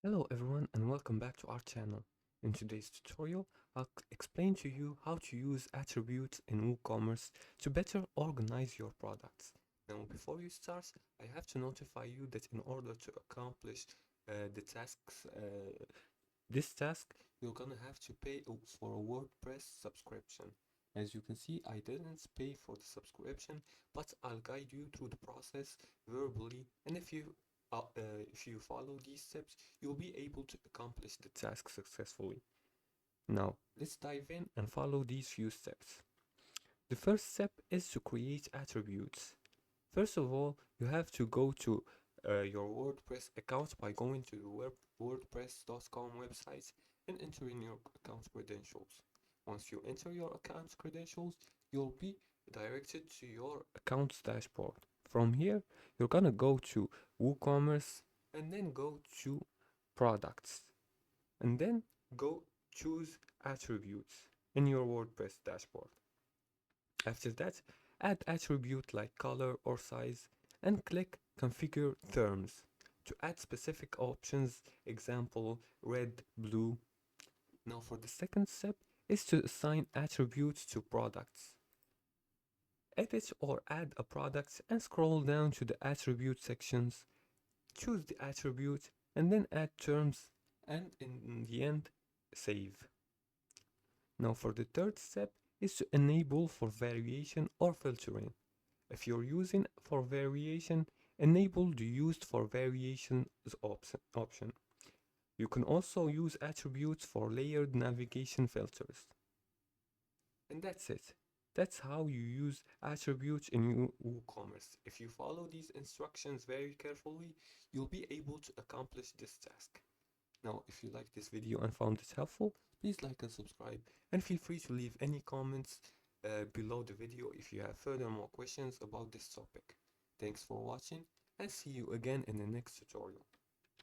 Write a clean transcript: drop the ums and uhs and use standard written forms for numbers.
Hello everyone and welcome back to our channel. In today's tutorial, I'll explain to you how to use attributes in WooCommerce to better organize your products. Now before you start, I have to notify you that in order to accomplish this task, you're gonna have to pay for a WordPress subscription. As you can see, I didn't pay for the subscription, but I'll guide you through the process verbally, and if you follow these steps, you'll be able to accomplish the task successfully. Now, let's dive in and follow these few steps. The first step is to create attributes. First of all, you have to go to your WordPress account by going to the WordPress.com website and entering your account credentials. Once you enter your account credentials, you'll be directed to your accounts dashboard. From here, you're gonna go to WooCommerce and then go to products and then go choose attributes in your WordPress dashboard. After that, add attribute like color or size and click configure terms to add specific options, example red, blue. Now for the second step is to assign attributes to products. Edit or add a product and scroll down to the attribute sections, choose the attribute and then add terms and in the end save. Now for the third step is to enable for variation or filtering. If you're using for variation, enable the used for variations option. You can also use attributes for layered navigation filters. And that's it. That's how you use attributes in WooCommerce. If you follow these instructions very carefully, you'll be able to accomplish this task. Now, if you like this video and found it helpful, please like and subscribe, and feel free to leave any comments below the video if you have further more questions about this topic. Thanks for watching, and see you again in the next tutorial.